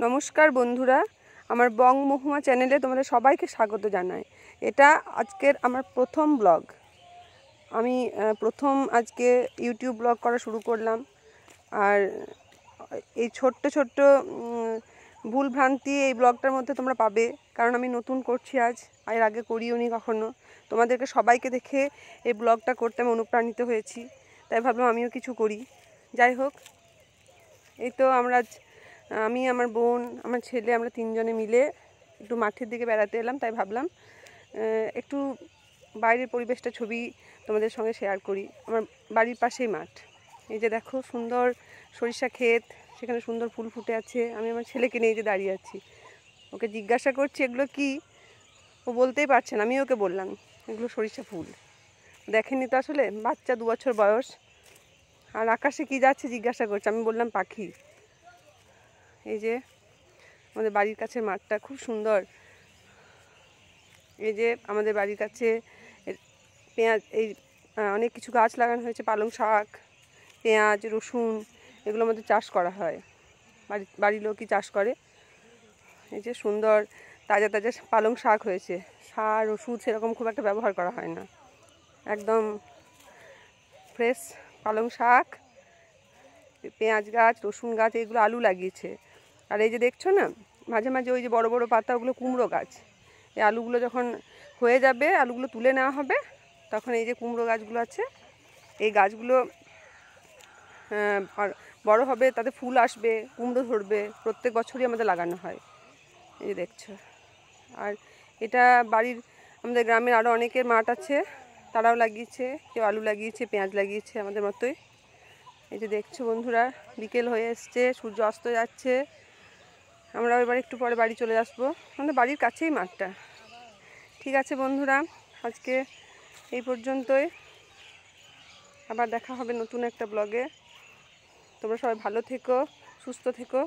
নমস্কার বন্ধুরা, আমার বং মহুয়া চ্যানেলে তোমাদের সবাইকে স্বাগত জানাই। এটা আজকের আমার প্রথম ব্লগ। আমি প্রথম আজকে ইউটিউব ব্লগ করা শুরু করলাম। আর এই ছোট্ট ভুল ভ্রান্তি এই ব্লগটার মধ্যে তোমরা পাবে, কারণ আমি নতুন করছি আজ, এর আগে করিও নি কখনো। তোমাদেরকে সবাইকে দেখে এই ব্লগটা করতে আমি অনুপ্রাণিত হয়েছি, তাই ভাবলাম আমিও কিছু করি। যাই হোক, এই তো আমি, আমার বোন, আমার ছেলে, আমরা তিনজনে মিলে একটু মাঠের দিকে বেড়াতে এলাম। তাই ভাবলাম একটু বাইরের পরিবেশটা ছবি তোমাদের সঙ্গে শেয়ার করি। আমার বাড়ির পাশেই মাঠ। এই যে দেখো সুন্দর সরিষা ক্ষেত, সেখানে সুন্দর ফুল ফুটে আছে। আমি আমার ছেলেকে নিয়ে যে দাঁড়িয়ে আছি, ওকে জিজ্ঞাসা করছি এগুলো কি। ও বলতেই পারছে না। আমি ওকে বললাম এগুলো সরিষা ফুল। দেখেনি তো আসলে, বাচ্চা 2 বছর বয়স। আর আকাশে কি যাচ্ছে জিজ্ঞাসা করছে, আমি বললাম পাখি। এই যে আমাদের বাড়ির কাছে মাঠটা খুব সুন্দর। এই যে আমাদের বাড়ির কাছে পেঁয়াজ, এই অনেক কিছু গাছ লাগানো হয়েছে, পালং শাক, পেঁয়াজ, রসুন, এগুলো আমাদের চাষ করা হয়। বাড়ির লোকই চাষ করে। এই যে সুন্দর তাজা তাজা পালং শাক হয়েছে। সার ওষুধ সেরকম খুব একটা ব্যবহার করা হয় না, একদম ফ্রেশ পালং শাক, পেঁয়াজ গাছ, রসুন গাছ, এগুলো আলু লাগিয়েছে। আর এই যে দেখছো না, মাঝে মাঝে ওই যে বড় বড় পাতা, ওগুলো কুমড়ো গাছ। এই আলুগুলো যখন হয়ে যাবে, আলুগুলো তুলে নেওয়া হবে, তখন এই যে কুমড়ো গাছগুলো আছে, এই গাছগুলো বড় হবে, তাতে ফুল আসবে, কুমড়ো ধরবে। প্রত্যেক বছরই আমাদের লাগানো হয়। এই যে দেখছো। আর এটা আমাদের গ্রামের আরও অনেকের মাঠ আছে, তারাও লাগিয়েছে। কেউ আলু লাগিয়েছে, পেঁয়াজ লাগিয়েছে, আমাদের মতোই। এই যে দেখছো বন্ধুরা, বিকেল হয়ে এসছে, সূর্য অস্ত যাচ্ছে। আমরা এবার একটু পরে বাড়ি চলে আসবো। আমাদের বাড়ির কাছেই মাঠটা। ঠিক আছে বন্ধুরা, আজকে এই পর্যন্তই। আবার দেখা হবে নতুন একটা ব্লগে। তোমরা সবাই ভালো থেকো, সুস্থ থেকো।